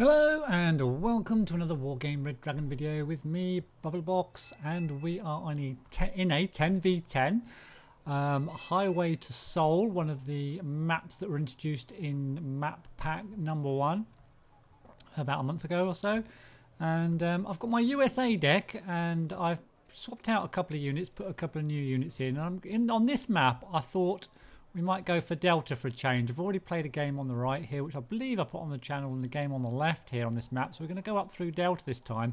Hello and welcome to another Wargame Red Dragon video with me, Bubblebox, and we are on in a 10v10 Highway to Seoul, one of the maps that were introduced in map pack number 1 about a month ago or so. And I've got my USA deck and I've swapped out a couple of units, put a couple of new units in. On this map I thought we might go for Delta for a change. I've already played a game on the right here, which I believe I put on the channel, and the game on the left here on this map. So we're going to go up through Delta this time.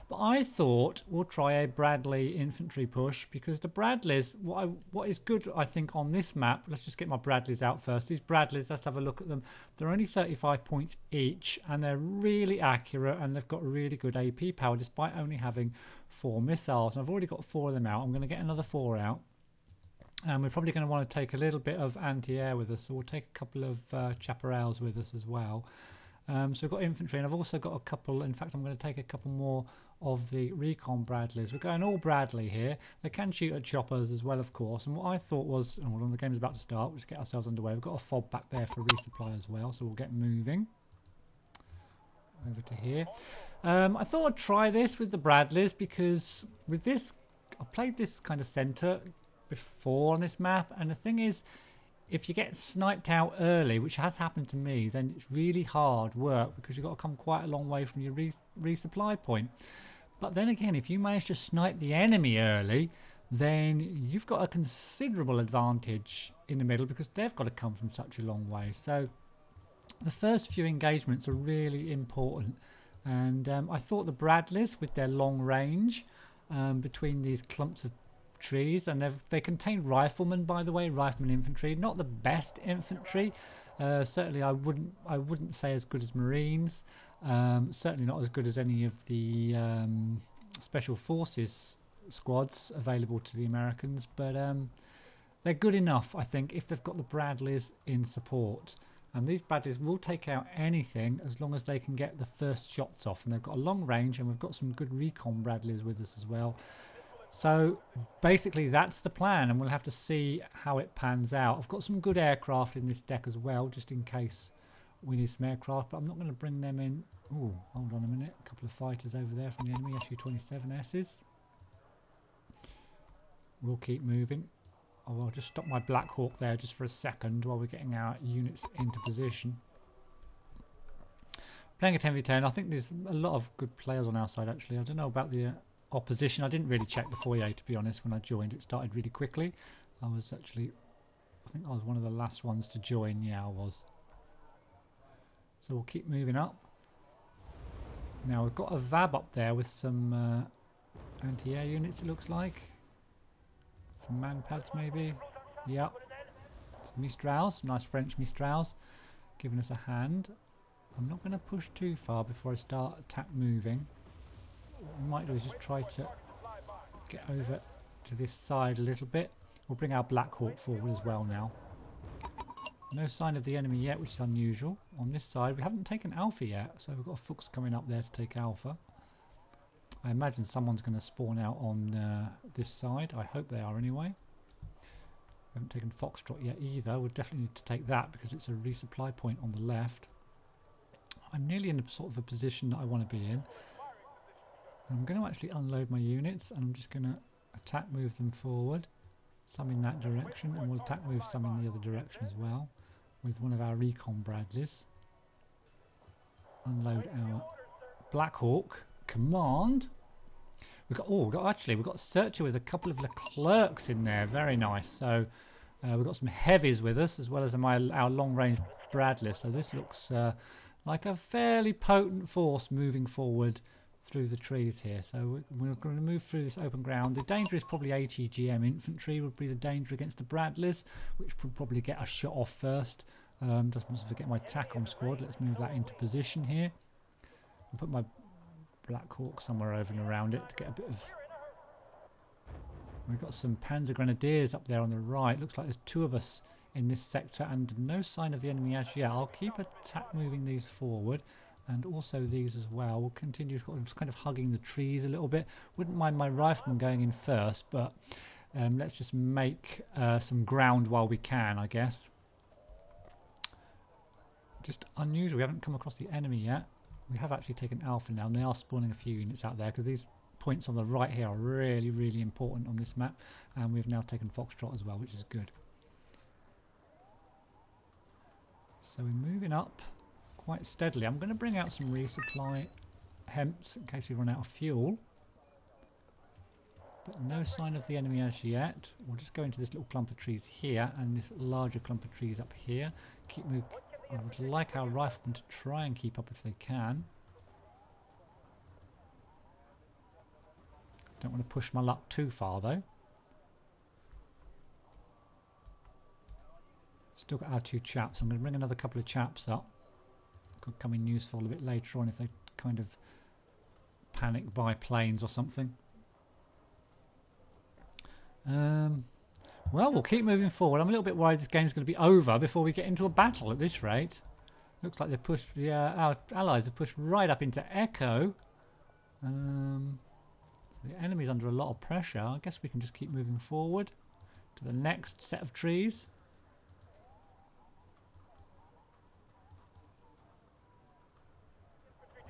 But I thought we'll try a Bradley infantry push, because the Bradleys, what is good, I think, on this map, let's just get my Bradleys out first. These Bradleys, let's have a look at them. They're only 35 points each, and they're really accurate, and they've got really good AP power, despite only having 4 missiles. And I've already got 4 of them out. I'm going to get another 4 out. And we're probably going to want to take a little bit of anti-air with us, so we'll take a couple of chaparrals with us as well. So we've got infantry, and I've also got a couple, in fact I'm going to take a couple more of the recon Bradleys. We're going all Bradley here. They can shoot at choppers as well, of course, and what I thought was, hold on, the game's about to start, we'll just get ourselves underway. We've got a fob back there for resupply as well, so we'll get moving over to here. I thought I'd try this with the Bradleys, because with this, I've played this kind of centre before on this map, and the thing is, if you get sniped out early, which has happened to me, then it's really hard work, because you've got to come quite a long way from your resupply point. But then again, if you manage to snipe the enemy early, then you've got a considerable advantage in the middle, because they've got to come from such a long way. So the first few engagements are really important, and I thought the Bradleys, with their long range between these clumps of trees, and they contain riflemen, by the way, rifleman infantry, not the best infantry, certainly I wouldn't say as good as Marines, certainly not as good as any of the special forces squads available to the Americans, but they're good enough, I think, if they've got the Bradleys in support. And these Bradleys will take out anything as long as they can get the first shots off, and they've got a long range, and we've got some good recon Bradleys with us as well. So basically that's the plan, and we'll have to see how it pans out. I've got some good aircraft in this deck as well, just in case we need some aircraft, but I'm not going to bring them in. Oh, hold on a minute. A couple of fighters over there from the enemy, Su-27Ss. We'll keep moving. Oh, I'll just stop my Black Hawk there just for a second while we're getting our units into position. Playing a 10v10, I think there's a lot of good players on our side, actually. I don't know about the opposition. I didn't really check the foyer, to be honest. When I joined, it started really quickly. I think I was one of the last ones to join. Yeah, I was. So we'll keep moving up. Now we've got a VAB up there with some anti-air units, it looks like. Some man pads maybe. Yep. Some Mistrals, nice French Mistrals, giving us a hand. I'm not going to push too far before I start attack moving. What we might do is just try to get over to this side a little bit. We'll bring our Black Hawk forward as well now. No sign of the enemy yet, which is unusual. On this side, we haven't taken Alpha yet, so we've got a Fuchs coming up there to take Alpha. I imagine someone's going to spawn out on this side. I hope they are anyway. We haven't taken Foxtrot yet either. We'll definitely need to take that, because it's a resupply point on the left. I'm nearly in a sort of a position that I want to be in. I'm going to actually unload my units, and I'm just going to attack move them forward, some in that direction, and we'll attack move some in the other direction as well with one of our recon Bradleys. Unload our Black Hawk command. We've got Searcher with a couple of Leclercs in there, very nice. So we've got some heavies with us, as well as our long range Bradley. So this looks like a fairly potent force moving forward through the trees here. So we're going to move through this open ground. The danger is probably ATGM infantry would be the danger against the Bradleys, which would probably get a shot off first. Just must forget my TACOM squad. Let's move that into position here. I'll put my Black Hawk somewhere over and around it to get a bit of... We've got some Panzer Grenadiers up there on the right. Looks like there's 2 of us in this sector, and no sign of the enemy as yet. I'll keep attack moving these forward, and also these as well. We'll continue just kind of hugging the trees a little bit. Wouldn't mind my rifleman going in first, but let's just make some ground while we can, I guess. Just unusual, we haven't come across the enemy yet. We have actually taken Alpha now, and they are spawning a few units out there because these points on the right here are really, really important on this map. And we've now taken Foxtrot as well, which is good. So we're moving up quite steadily. I'm going to bring out some resupply hemps in case we run out of fuel. But no sign of the enemy as yet. We'll just go into this little clump of trees here and this larger clump of trees up here. Keep moving. I would like our riflemen to try and keep up if they can. Don't want to push my luck too far though. Still got our 2 chaps. I'm going to bring another couple of chaps up. Could come in useful a bit later on if they kind of panic by planes or something. Well, we'll keep moving forward. I'm a little bit worried this game's going to be over before we get into a battle at this rate. Looks like they pushed our allies have pushed right up into Echo. The enemy's under a lot of pressure. I guess we can just keep moving forward to the next set of trees.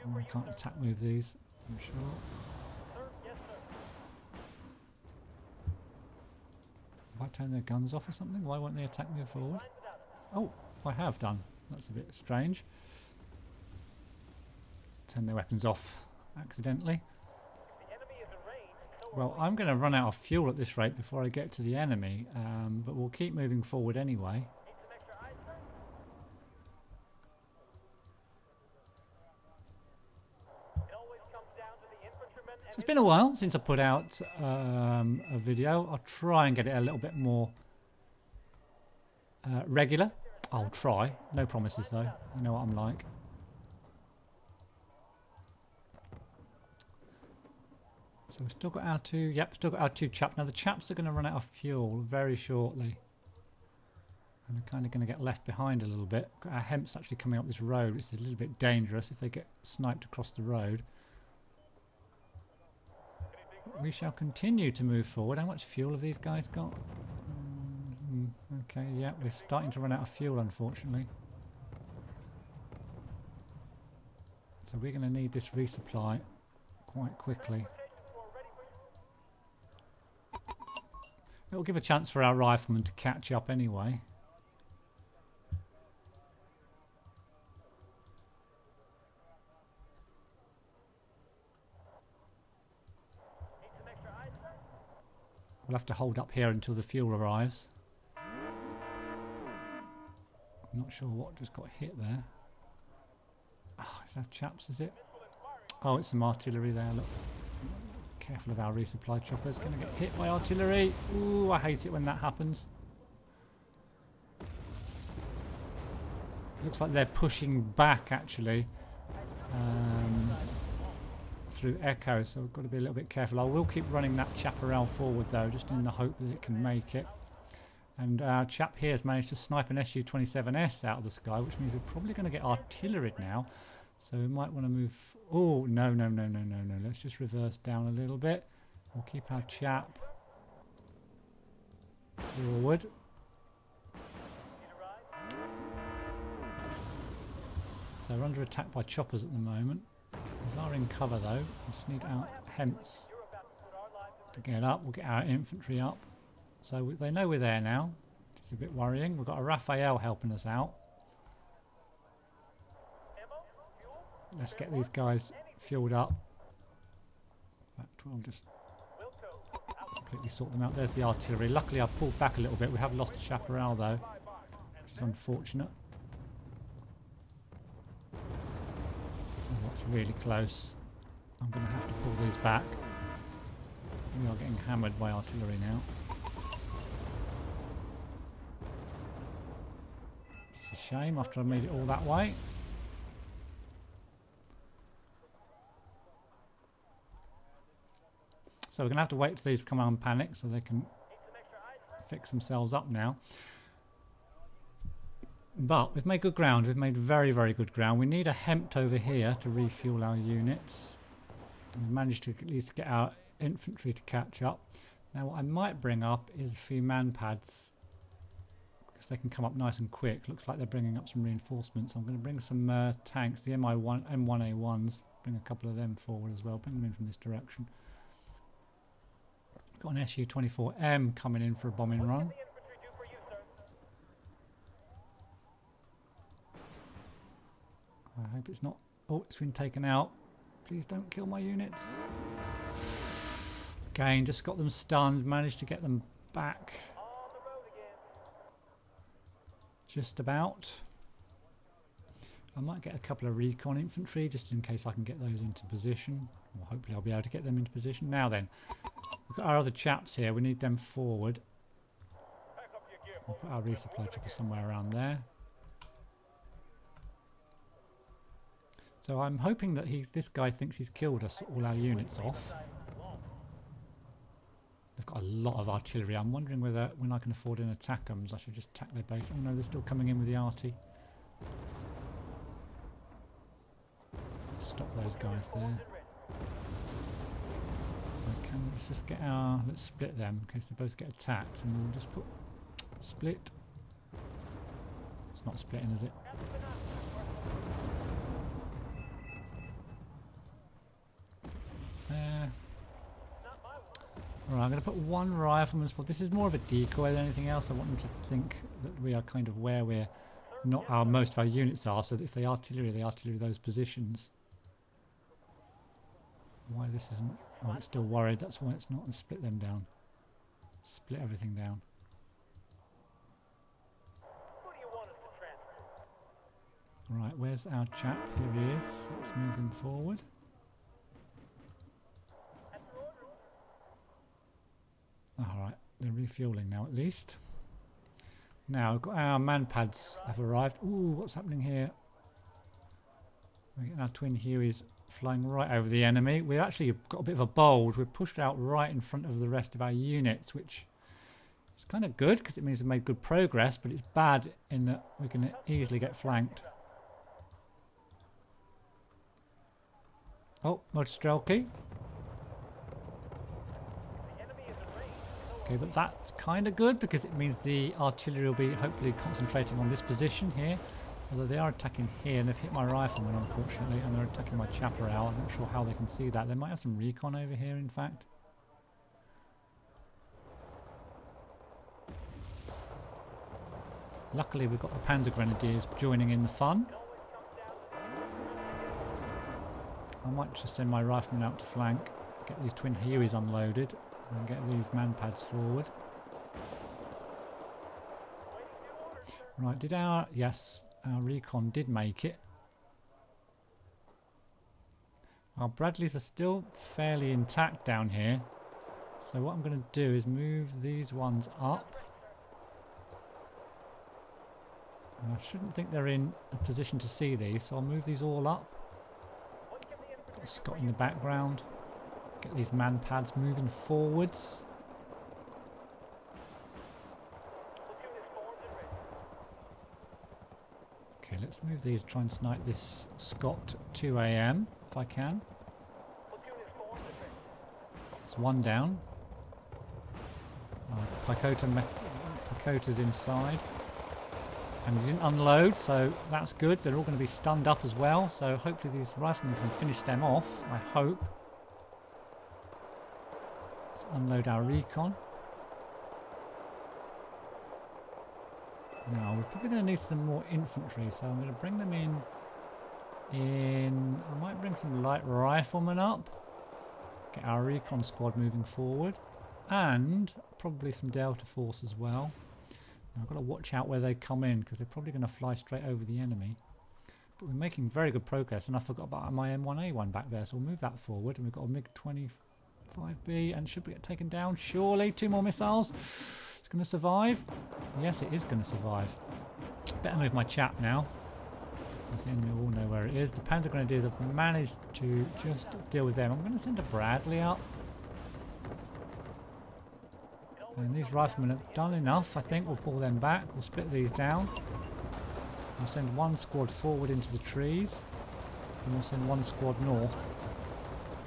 Oh, I can't attack move these, I'm sure. Have I turned their guns off or something? Why won't they attack me forward? Oh, I have done. That's a bit strange. Turn their weapons off accidentally. Well, I'm going to run out of fuel at this rate before I get to the enemy, but we'll keep moving forward anyway. So it's been a while since I put out a video. I'll try and get it a little bit more regular. I'll try. No promises though. You know what I'm like. So we've still got our 2. Yep, still got our 2 chaps. Now the chaps are going to run out of fuel very shortly. And they're kind of going to get left behind a little bit. Got our hemps actually coming up this road, which is a little bit dangerous if they get sniped across the road. We shall continue to move forward. How much fuel have these guys got? Okay, yeah, we're starting to run out of fuel, unfortunately. So we're going to need this resupply quite quickly. It'll give a chance for our riflemen to catch up anyway. We'll have to hold up here until the fuel arrives. I'm not sure what just got hit there. Oh, is that chaps, is it? Oh, it's some artillery there, look. Careful of our resupply choppers. Going to get hit by artillery. Ooh, I hate it when that happens. Looks like they're pushing back, actually. Through Echo, so we've got to be a little bit careful. I will keep running that chaparral forward though, just in the hope that it can make it. And our chap here has managed to snipe an Su-27S out of the sky, which means we're probably going to get artillery now. So we might want to move... Oh, no. Let's just reverse down a little bit. We'll keep our chap forward. So we're under attack by choppers at the moment. We are in cover though. We just need our hemps to get up. We'll get our infantry up. So they know we're there now. It's a bit worrying. We've got a Raphael helping us out. Let's get these guys fueled up. We'll just completely sort them out. There's the artillery. Luckily I pulled back a little bit. We have lost a chaparral though, which is unfortunate. That's really close. I'm going to have to pull these back. We are getting hammered by artillery now. It's a shame after I made it all that way. So we're going to have to wait till these come out and panic so they can fix themselves up now. But we've made good ground. We've made very, very good ground. We need a hemp over here to refuel our units. We've managed to at least get our infantry to catch up. Now what I might bring up is a few man pads, because they can come up nice and quick. Looks like they're bringing up some reinforcements. I'm going to bring some tanks, the M1A1s, bring a couple of them forward as well, bring them in from this direction. Got an Su-24M coming in for a bombing run. I hope it's not... Oh, it's been taken out. Please don't kill my units. Again, just got them stunned, managed to get them back. Just about. I might get a couple of recon infantry just in case I can get those into position. Or hopefully I'll be able to get them into position. Now then, we've got our other chaps here. We need them forward. We'll put our resupply chopper somewhere around there. So I'm hoping that this guy thinks he's killed us, all our units off. They've got a lot of artillery. I'm wondering whether, when I can afford an attack them, I should just attack their base. Oh no, they're still coming in with the Arty. Stop those guys there. Okay, let's just get our... Let's split them in case they both get attacked, and we'll just put... Split. It's not splitting, is it? There. Alright, I'm going to put one rifleman spot. This is more of a decoy than anything else. I want them to think that we are kind of where we're not our most of our units are, so that if they artillery those positions. Why this isn't... Oh, it's still worried. That's why it's not. And split them down. Split everything down. Right, where's our chap? Here he is. Let's move him forward. Alright, they're refueling now at least. Now, we've got our man pads have arrived. Ooh, what's happening here? We're getting our twin Hueys flying right over the enemy. We've actually got a bit of a bulge. We're pushed out right in front of the rest of our units, which is kind of good because it means we've made good progress, but it's bad in that we can easily get flanked. Oh, Modstrelki. Okay, but that's kind of good because it means the artillery will be hopefully concentrating on this position here. Although they are attacking here, and they've hit my rifleman unfortunately, and they're attacking my chaparral. I'm not sure how they can see that. They might have some recon over here in fact. Luckily we've got the Panzer Grenadiers joining in the fun. I might just send my riflemen out to flank, get these twin Hueys unloaded, and get these man pads forward. Right, did our... Yes, our recon did make it. Our Bradleys are still fairly intact down here. So what I'm going to do is move these ones up. And I shouldn't think they're in a position to see these, so I'll move these all up. Got a Scot in the background. Get these man pads moving forwards. Okay, let's move these, try and snipe this Scot 2 AM if I can. It's one down. Picota's inside. And he didn't unload, so that's good. They're all going to be stunned up as well, so hopefully these riflemen can finish them off, I hope. Let's unload our recon. Now, we're probably going to need some more infantry, so I'm going to bring them in. I might bring some light riflemen up. Get our recon squad moving forward. And probably some Delta Force as well. Now, I've got to watch out where they come in, because they're probably going to fly straight over the enemy. But we're making very good progress, and I forgot about my M1A1 back there, so we'll move that forward. And we've got a MiG-25B, and should we get taken down? Surely, 2 more missiles. It's going to survive. Yes, it is going to survive. Better move my chap now, because the enemy will know where it is. The Panzer Grenadiers have managed to just deal with them. I'm going to send a Bradley up. And these riflemen have done enough, I think. We'll pull them back. We'll split these down. We'll send one squad forward into the trees. And we'll send one squad north,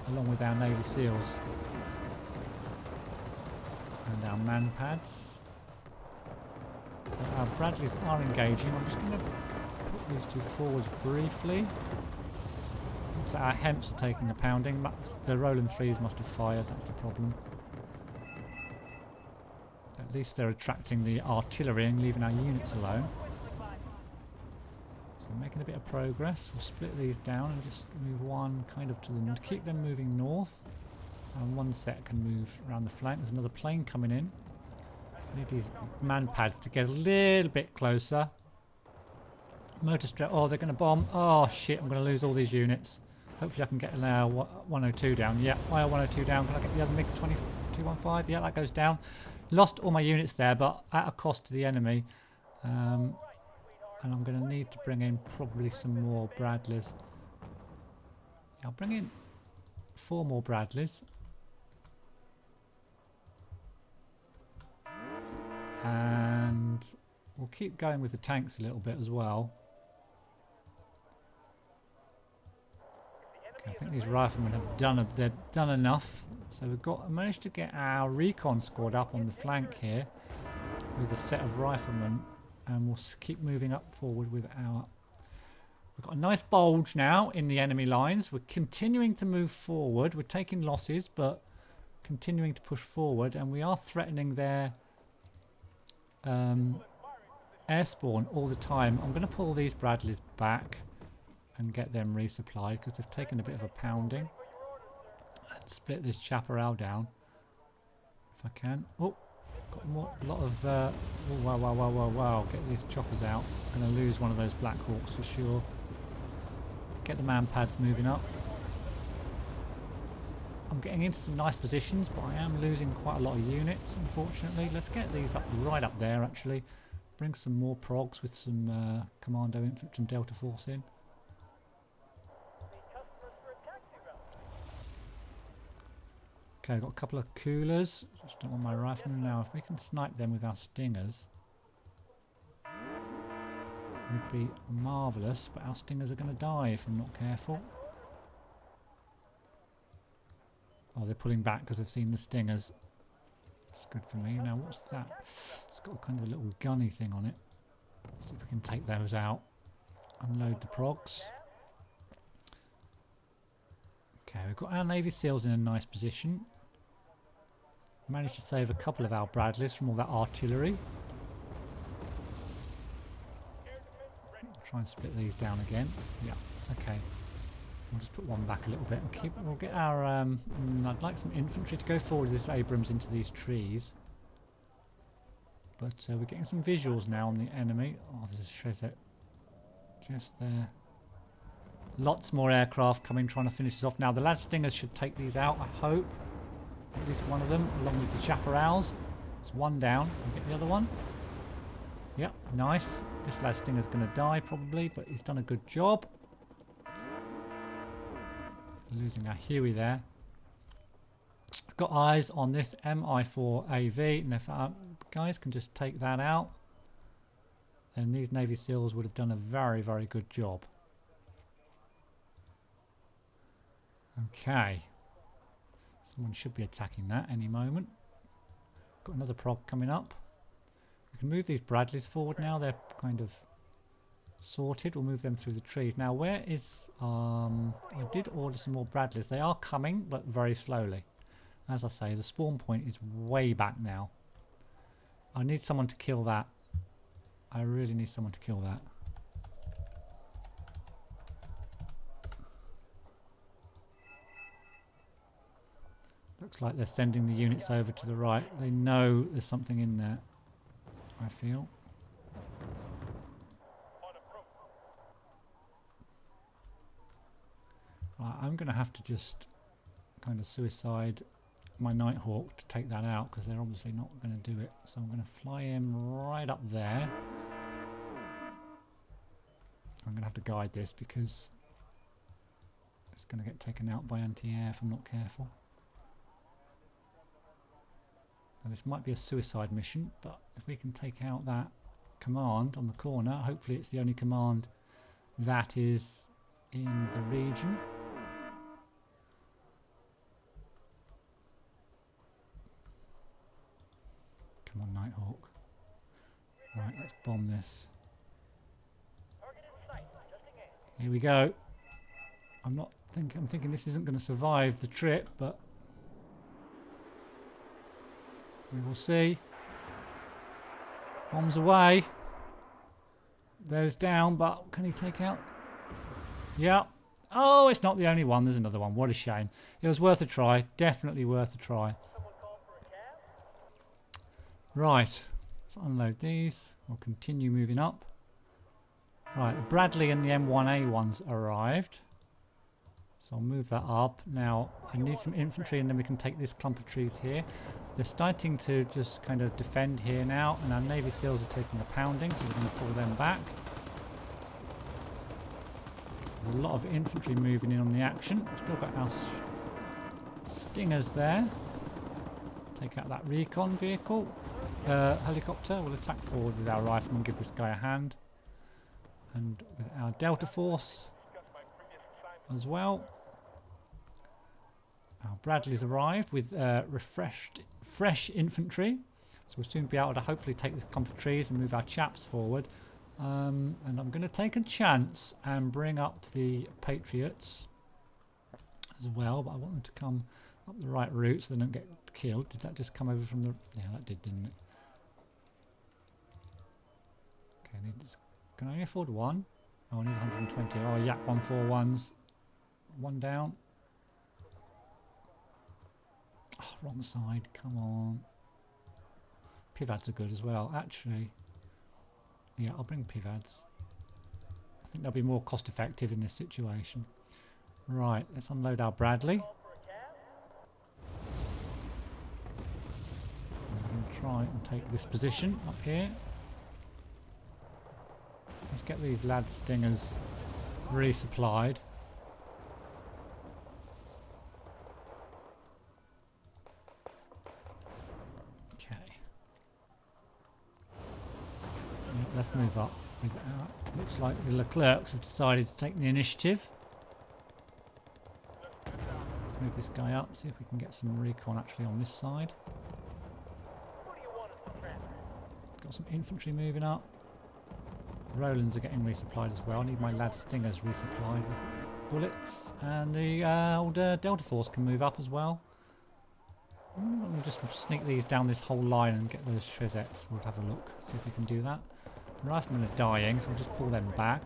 along with our Navy SEALs. And our man pads. So our Bradleys are engaging. I'm just going to put these two forwards briefly. Looks like our Hemps are taking a pounding. The Roland 3s must have fired, that's the problem. At least they're attracting the artillery and leaving our units alone. So we're making a bit of progress. We'll split these down and just move one kind of to the north. Keep them moving north. And one set can move around the flank. There's another plane coming in. I need these man pads to get a little bit closer. Motor strap. Oh, they're going to bomb. Oh, shit. I'm going to lose all these units. Hopefully I can get an IL-102 down. Yeah, IL-102 down. Can I get the other MiG-2215? Yeah, that goes down. Lost all my units there, but at a cost to the enemy. And I'm going to need to bring in probably some more Bradleys. Yeah, I'll bring in 4 more Bradleys. And we'll keep going with the tanks a little bit as well. Okay, I think these riflemen have they've done enough. So we've managed to get our recon squad up on the flank here with a set of riflemen, and we'll keep moving up forward with our... We've got a nice bulge now in the enemy lines. We're continuing to move forward. We're taking losses, but continuing to push forward, and we are threatening their air spawn all the time. I'm going to pull these Bradleys back and get them resupplied because they've taken a bit of a pounding. And split this chaparral down if I can. Oh, got a lot of oh, wow, get these choppers out. I'm going to lose one of those Black Hawks for sure. Get the man pads moving up. I'm getting into some nice positions, but I am losing quite a lot of units, unfortunately. Let's get these up right up there, actually. Bring some more progs with some commando infantry and Delta Force in. Okay, I've got a couple of coolers. Just don't want my riflemen now. If we can snipe them with our stingers, would be marvellous, but our stingers are going to die if I'm not careful. Oh, they're pulling back because they've seen the stingers. It's good for me. Now, what's that? It's got kind of a little gunny thing on it. See if we can take those out. Unload the progs. Okay, we've got our Navy SEALs in a nice position. Managed to save a couple of our Bradleys from all that artillery. Try and split these down again. Yeah, okay. We'll just put one back a little bit and we'll get our, I'd like some infantry to go forward with this Abrams into these trees. But we're getting some visuals now on the enemy. Oh, there's a shows that just there. Lots more aircraft coming, trying to finish this off. Now, the lad stingers should take these out, I hope. At least one of them, along with the chaparrals. There's one down. We'll get the other one. Yep, nice. This lad stinger's going to die, probably, but he's done a good job. Losing our Huey there. I've got eyes on this MI4AV, and if our guys can just take that out, then these Navy SEALs would have done a very, very good job. Okay. Someone should be attacking that any moment. Got another prog coming up. We can move these Bradleys forward now. They're kind of sorted. We'll move them through the trees. Now, where is... I did order some more Bradleys. They are coming, but very slowly. As I say, the spawn point is way back now. I need someone to kill that. I really need someone to kill that. Looks like they're sending the units over to the right. They know there's something in there, I feel. I'm going to have to just kind of suicide my Nighthawk to take that out, because they're obviously not going to do it. So I'm going to fly him right up there. I'm going to have to guide this because it's going to get taken out by anti-air if I'm not careful. Now, this might be a suicide mission, but if we can take out that command on the corner, hopefully it's the only command that is in the region. Come on, Nighthawk. Right, let's bomb this. Here we go. I'm thinking this isn't going to survive the trip, but we will see. Bombs away. There's down, but can he take out? Yeah. Oh, it's not the only one. There's another one. What a shame. It was worth a try. Definitely worth a try. Right. Let's unload these. We'll continue moving up. Right. The Bradley and the M1A ones arrived. So I'll move that up. Now, I need some infantry and then we can take this clump of trees here. They're starting to just kind of defend here now, and our Navy SEALs are taking a pounding, so we're going to pull them back. There's a lot of infantry moving in on the action. Still got our Stingers there. Take out that recon vehicle. Helicopter. We'll attack forward with our riflemen, give this guy a hand. And with our Delta Force as well. Bradley's arrived with fresh infantry, so we'll soon be able to hopefully take this clump of trees and move our chaps forward. And I'm going to take a chance and bring up the Patriots as well, but I want them to come up the right route so they don't get killed. Did that just come over from the... Yeah, that did, didn't it? Okay, can I only afford one? Oh, I need 120. Oh, Yak 141s. One down. Oh, wrong side, come on. Pivads are good as well, actually. Yeah, I'll bring Pivads. I think they'll be more cost effective in this situation. Right, let's unload our Bradley. I'm going to try and take this position up here. Let's get these lad Stingers resupplied. Let's move up. Looks like the Leclercs have decided to take the initiative. Let's move this guy up, see if we can get some recon actually on this side. Got some infantry moving up. Rolands are getting resupplied as well. I need my lad Stingers resupplied with bullets. And the old Delta Force can move up as well. We'll just sneak these down this whole line and get those Chezettes. We'll have a look, see if we can do that. Riflemen are dying, so we'll just pull them back.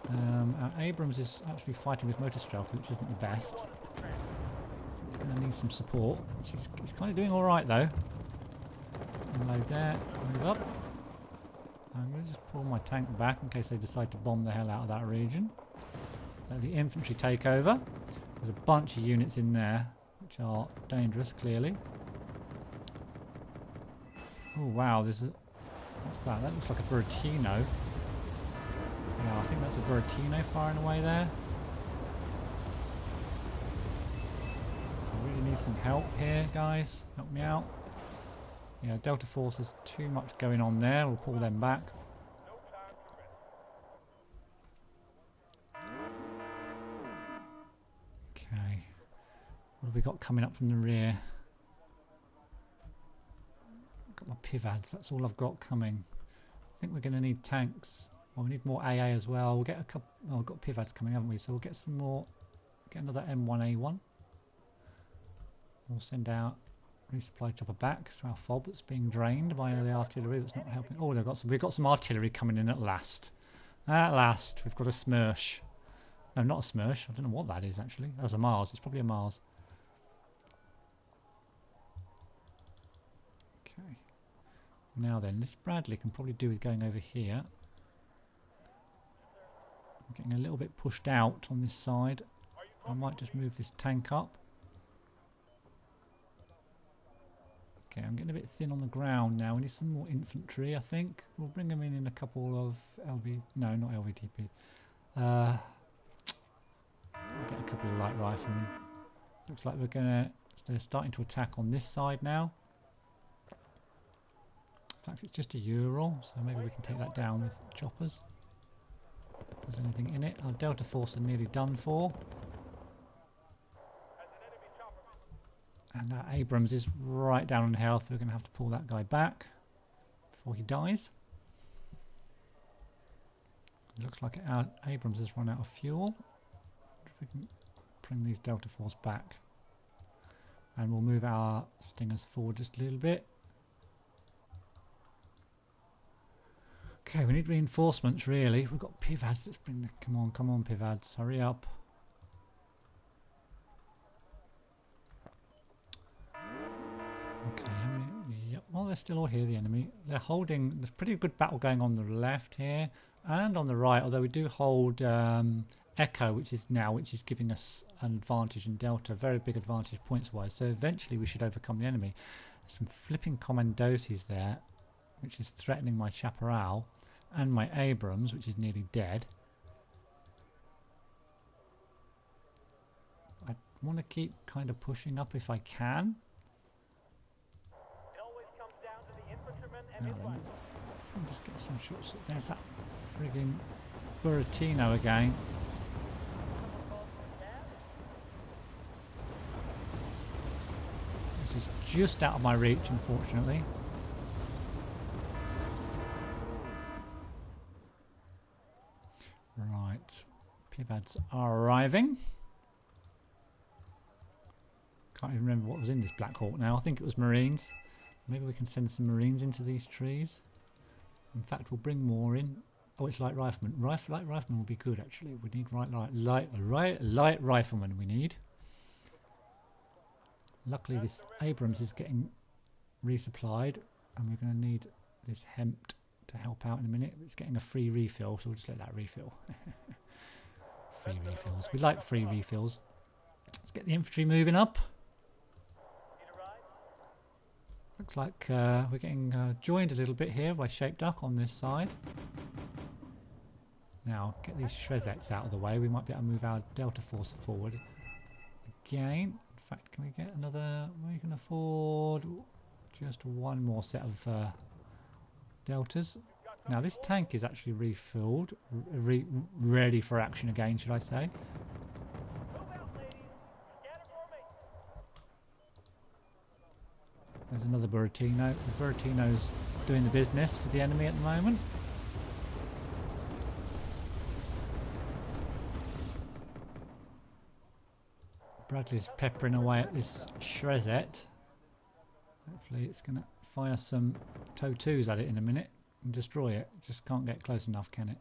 Our Abrams is actually fighting with Motor Strelka, which isn't the best. So he's going to need some support, which he's kind of doing alright though. Unload there, move up. I'm going to just pull my tank back in case they decide to bomb the hell out of that region. Let the infantry take over. There's a bunch of units in there, which are dangerous, clearly. Oh wow, there's a... What's that? That looks like a Buratino. Yeah, I think that's a Buratino firing away there. I really need some help here, guys. Help me out. Yeah, Delta Force has too much going on there. We'll pull them back. Okay. What have we got coming up from the rear? Got my Pivads, that's all I've got coming. I think we're going to need tanks. Well, we need more AA as well. We'll get a couple... Oh, we've got Pivads coming, haven't we? So we'll get some more... Get another M1A1. We'll send out resupply chopper back to our fob that's being drained by the artillery that's not helping. Oh, we've got some artillery coming in at last. At last, we've got a Smersh. No, not a Smersh. I don't know what that is, actually. That's a Mars. It's probably a Mars. Okay. Now then, this Bradley can probably do with going over here. I'm getting a little bit pushed out on this side. I might just move this tank up. Okay, I'm getting a bit thin on the ground now. We need some more infantry, I think. We'll bring them in a couple of LV... No, not LVTP. We'll get a couple of light riflemen. Looks like we're going to... They're starting to attack on this side now. In fact, it's just a Ural, so maybe we can take that down with choppers. If there's anything in it. Our Delta Force are nearly done for. And our Abrams is right down on health. We're going to have to pull that guy back before he dies. It looks like our Abrams has run out of fuel. If we can bring these Delta Force back. And we'll move our Stingers forward just a little bit. Okay, we need reinforcements really. We've got Pivads. Let's bring the... Come on Pivads. Hurry up. Okay, yep, well they're still all here, the enemy. They're holding... There's pretty good battle going on the left here. And on the right, although we do hold Echo, which is giving us an advantage in Delta. Very big advantage points-wise. So eventually we should overcome the enemy. There's some flipping Commandosis there, which is threatening my Chaparral. And my Abrams, which is nearly dead. I want to keep kind of pushing up if I can. It always comes down to the infantryman and his I'll rifle. just get some shots. There's that frigging Buratino again. This is just out of my reach, unfortunately. Right, Pivads are arriving. Can't even remember what was in this Black Hawk now. I think it was Marines. Maybe we can send some Marines into these trees. In fact, we'll bring more in. Oh, it's light riflemen. Light riflemen will be good actually. We need light riflemen. We need. Luckily, this Abrams is getting resupplied, and we're going to need this Hempt to help out in a minute. It's getting a free refill, so we'll just let that refill. Free refills. We like free refills. Let's get the infantry moving up. Looks like we're getting joined a little bit here by Shape Duck on this side. Now, get these Shrezettes out of the way. We might be able to move our Delta Force forward again. In fact, can we get another... We can afford just one more set of Deltas. Now, this tank is actually refilled. Ready for action again, should I say. There's another Buratino. The Buratino's doing the business for the enemy at the moment. Bradley's peppering away at this Shrezette. Hopefully it's going to fire some TOW2s at it in a minute and destroy it. Just can't get close enough, can it?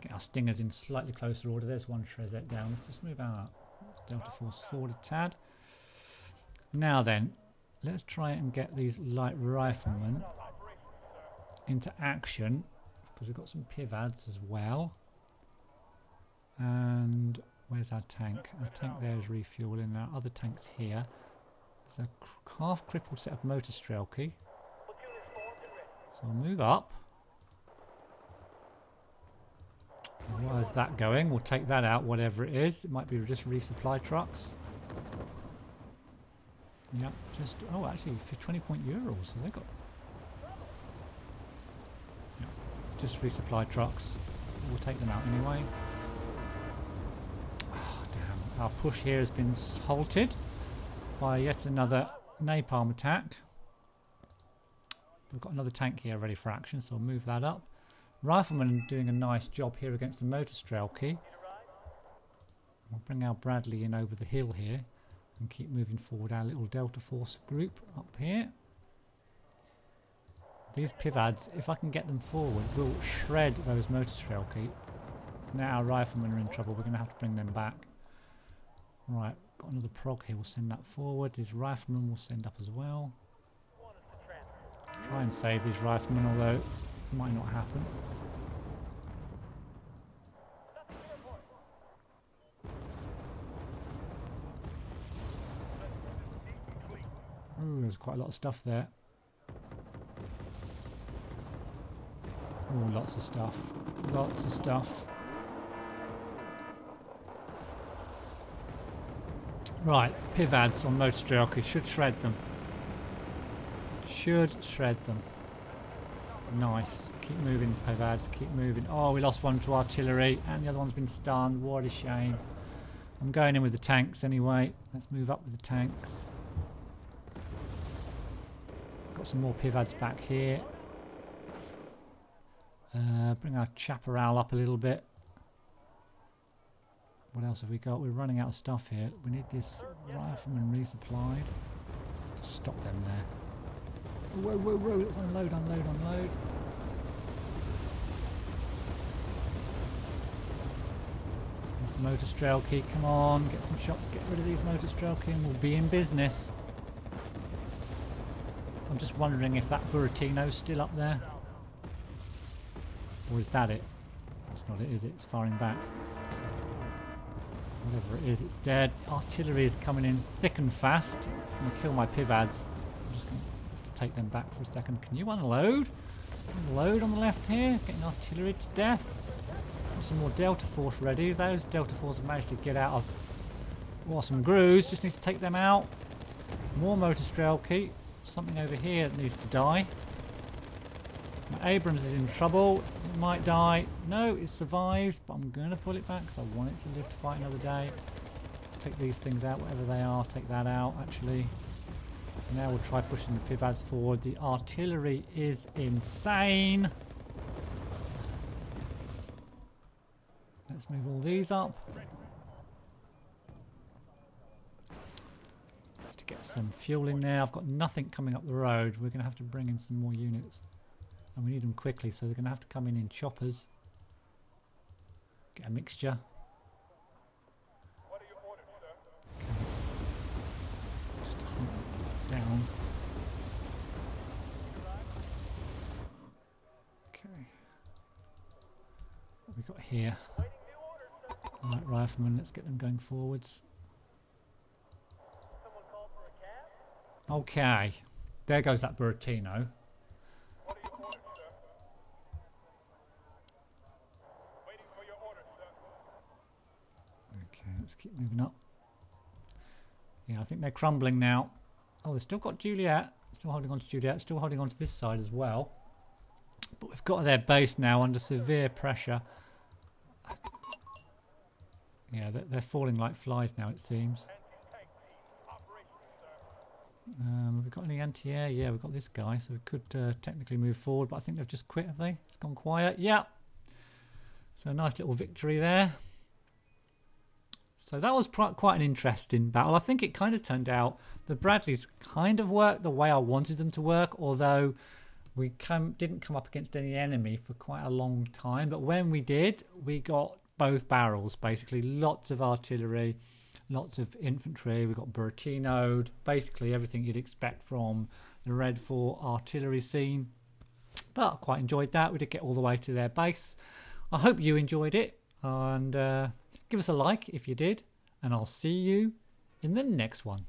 Get our Stingers in slightly closer order. There's one Shrezette down. Let's just move our Delta Force forward a tad. Now then, let's try and get these light riflemen into action, because we've got some Pivads as well. And where's our tank? Our tank there is refueling. Our other tank's here. There's a half crippled set of motor Strelky. So I'll move up. Where's that going? We'll take that out, whatever it is. It might be just resupply trucks. Yep, just... Oh, actually, for 20-point Urals. So they got... Yep, just resupply trucks. We'll take them out anyway. Oh, damn. Our push here has been halted by yet another napalm attack. We've got another tank here ready for action, so I'll move that up. Rifleman doing a nice job here against the motor Strelky. We'll bring our Bradley in over the hill here and keep moving forward our little Delta Force group up here. These Pivads, if I can get them forward, will shred those motor Strelky. Now our riflemen are in trouble. We're going to have to bring them back. Right, got another prog here. We'll send that forward. These riflemen will send up as well. Try and save these riflemen, although it might not happen. Ooh, there's quite a lot of stuff there. Oh, lots of stuff. Lots of stuff. Right, Pivads on motor Strelky should shred them. Should shred them. Nice. Keep moving, Pivads. Keep moving. Oh, we lost one to artillery and the other one's been stunned. What a shame. I'm going in with the tanks anyway. Let's move up with the tanks. got some more pivads back here. Bring our chaparral up a little bit. What else have we got? We're running out of stuff here. We need this rifleman resupplied. Just stop them there. Whoa, whoa, whoa. Let's unload, unload, unload. There's the motor strail key. Come on, get some shots. Get rid of these motor strail key and we'll be in business. I'm just wondering if that Buratino's still up there. Or is that it? That's not it, is it? It's firing back. Whatever it is, it's dead. Artillery is coming in thick and fast. It's going to kill my pivads. I'm just going to have to take them back for a second. Can you unload? Unload on the left here. Getting artillery to death. Got some more Delta Force ready. Those Delta Force have managed to get out of... Oh, some grooves. Just need to take them out. More motor strail key. Something over here that needs to die. My Abrams is in trouble. It might die. No, it survived, but I'm going to pull it back because I want it to live to fight another day. Let's take these things out, whatever they are. Take that out, actually. Now we'll try pushing the pivads forward. The artillery is insane. Let's move all these up. To get some fuel in there. I've got nothing coming up the road. We're going to have to bring in some more units. And we need them quickly, so they're going to have to come in choppers. Get a mixture. What are your orders, sir? Okay. Just hunt down. Okay. What have we got here? Waiting new orders, sir. Right, riflemen, let's get them going forwards. Someone called for a cab? Okay. There goes that Buratino. What are your orders, sir? Waiting for your orders, sir. Okay, let's keep moving up. Yeah, I think they're crumbling now. Oh, they've still got Juliet. Still holding on to Juliet. Still holding on to this side as well. But we've got their base now under severe pressure. Yeah, they're falling like flies now, it seems. Anti-tank team, operations, sir. Have we got any anti-air? Yeah, we've got this guy, so we could technically move forward, but I think they've just quit, have they? It's gone quiet. Yeah. So a nice little victory there. So that was quite an interesting battle. I think it kind of turned out the Bradleys kind of worked the way I wanted them to work, although we didn't come up against any enemy for quite a long time. But when we did, we got both barrels, basically. Lots of artillery, lots of infantry. We got Buratino'd, basically everything you'd expect from the Red 4 artillery scene. But I quite enjoyed that. We did get all the way to their base. I hope you enjoyed it, and give us a like if you did, and I'll see you in the next one.